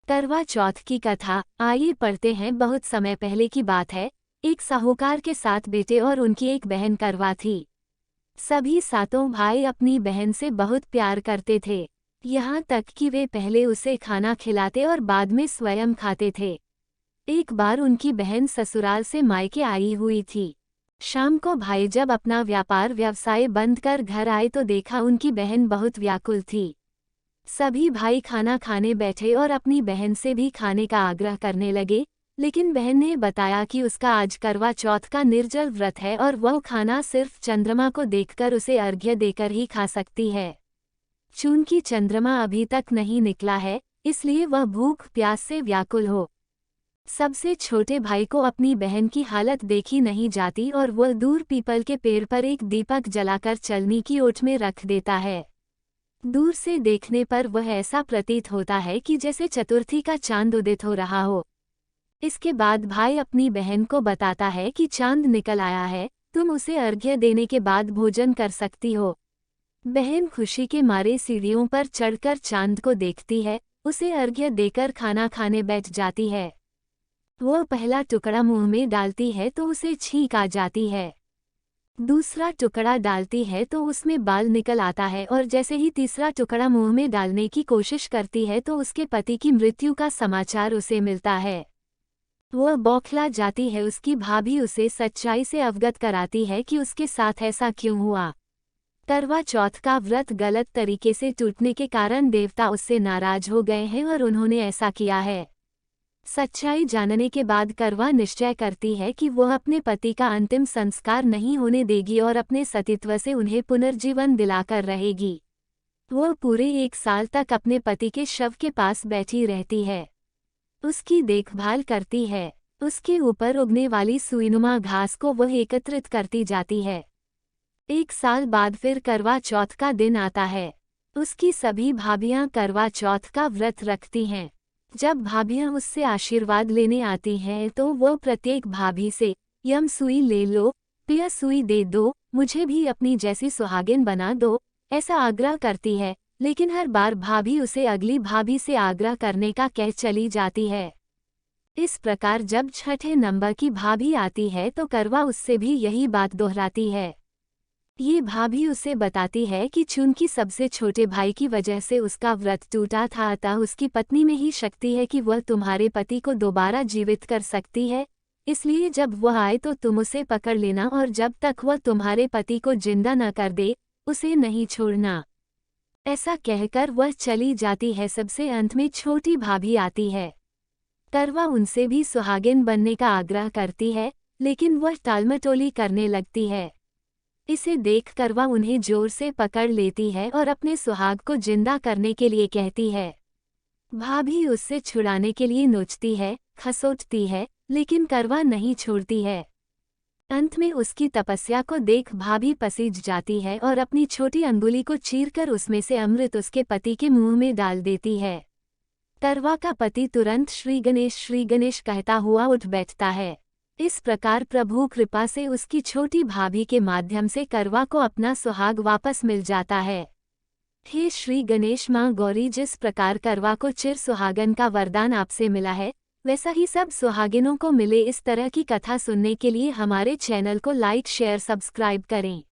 करवा चौथ की कथा। आइए पढ़ते हैं। बहुत समय पहले की बात है। एक साहूकार के 7 बेटे और उनकी एक बहन करवा थी। सभी सातों भाई अपनी बहन से बहुत प्यार करते थे, यहाँ तक कि वे पहले उसे खाना खिलाते और बाद में स्वयं खाते थे। एक बार उनकी बहन ससुराल से मायके आई हुई थी। शाम को भाई जब अपना व्यवसाय बंद कर घर आए तो देखा उनकी बहन बहुत व्याकुल थी। सभी भाई खाना खाने बैठे और अपनी बहन से भी खाने का आग्रह करने लगे, लेकिन बहन ने बताया कि उसका आज करवा चौथ का निर्जल व्रत है और वह खाना सिर्फ चंद्रमा को देखकर उसे अर्घ्य देकर ही खा सकती है। चूंकि चंद्रमा अभी तक नहीं निकला है, इसलिए वह भूख प्यास से व्याकुल हो। सबसे छोटे भाई को अपनी बहन की हालत देखी नहीं जाती और वह दूर पीपल के पेड़ पर एक दीपक जलाकर चलनी की ओट में रख देता है। दूर से देखने पर वह ऐसा प्रतीत होता है कि जैसे चतुर्थी का चांद उदित हो रहा हो। इसके बाद भाई अपनी बहन को बताता है कि चांद निकल आया है, तुम उसे अर्घ्य देने के बाद भोजन कर सकती हो। बहन खुशी के मारे सीढ़ियों पर चढ़कर चांद को देखती है, उसे अर्घ्य देकर खाना खाने बैठ जाती है। वह पहला टुकड़ा मुंह में डालती है तो उसे छींक आ जाती है। दूसरा टुकड़ा डालती है तो उसमें बाल निकल आता है और जैसे ही तीसरा टुकड़ा मुंह में डालने की कोशिश करती है तो उसके पति की मृत्यु का समाचार उसे मिलता है। वह बौखला जाती है। उसकी भाभी उसे सच्चाई से अवगत कराती है कि उसके साथ ऐसा क्यों हुआ। करवा चौथ का व्रत गलत तरीके से टूटने के कारण देवता उससे नाराज हो गए हैं और उन्होंने ऐसा किया है। सच्चाई जानने के बाद करवा निश्चय करती है कि वह अपने पति का अंतिम संस्कार नहीं होने देगी और अपने सतीत्व से उन्हें पुनर्जीवन दिलाकर रहेगी। वह पूरे 1 साल तक अपने पति के शव के पास बैठी रहती है, उसकी देखभाल करती है। उसके ऊपर उगने वाली सुईनुमा घास को वह एकत्रित करती जाती है। 1 साल बाद फिर करवा चौथ का दिन आता है। उसकी सभी भाभियां करवा चौथ का व्रत रखती हैं। जब भाभियां उससे आशीर्वाद लेने आती हैं तो वह प्रत्येक भाभी से यम सुई ले लो, पिया सुई दे दो, मुझे भी अपनी जैसी सुहागिन बना दो, ऐसा आग्रह करती है। लेकिन हर बार भाभी उसे अगली भाभी से आग्रह करने का कह चली जाती है। इस प्रकार जब छठे नंबर की भाभी आती है तो करवा उससे भी यही बात दोहराती है। ये भाभी उसे बताती है कि चूंकि सबसे छोटे भाई की वजह से उसका व्रत टूटा था, अतः उसकी पत्नी में ही शक्ति है कि वह तुम्हारे पति को दोबारा जीवित कर सकती है। इसलिए जब वह आए तो तुम उसे पकड़ लेना और जब तक वह तुम्हारे पति को जिंदा न कर दे, उसे नहीं छोड़ना। ऐसा कहकर वह चली जाती है। सबसे अंत में छोटी भाभी आती है। करवा उनसे भी सुहागिन बनने का आग्रह करती है, लेकिन वह टालमटोली करने लगती है। इसे देख करवा उन्हें जोर से पकड़ लेती है और अपने सुहाग को जिंदा करने के लिए कहती है। भाभी उससे छुड़ाने के लिए नोचती है, खसोटती है, लेकिन करवा नहीं छोड़ती है। अंत में उसकी तपस्या को देख भाभी पसीज जाती है और अपनी छोटी अंगुली को चीरकर उसमें से अमृत उसके पति के मुंह में डाल देती है। करवा का पति तुरंत श्री गणेश कहता हुआ उठ बैठता है। इस प्रकार प्रभु कृपा से उसकी छोटी भाभी के माध्यम से करवा को अपना सुहाग वापस मिल जाता है। हे श्री गणेश माँ गौरी, जिस प्रकार करवा को चिर सुहागन का वरदान आपसे मिला है, वैसा ही सब सुहागिनों को मिले। इस तरह की कथा सुनने के लिए हमारे चैनल को लाइक शेयर सब्सक्राइब करें।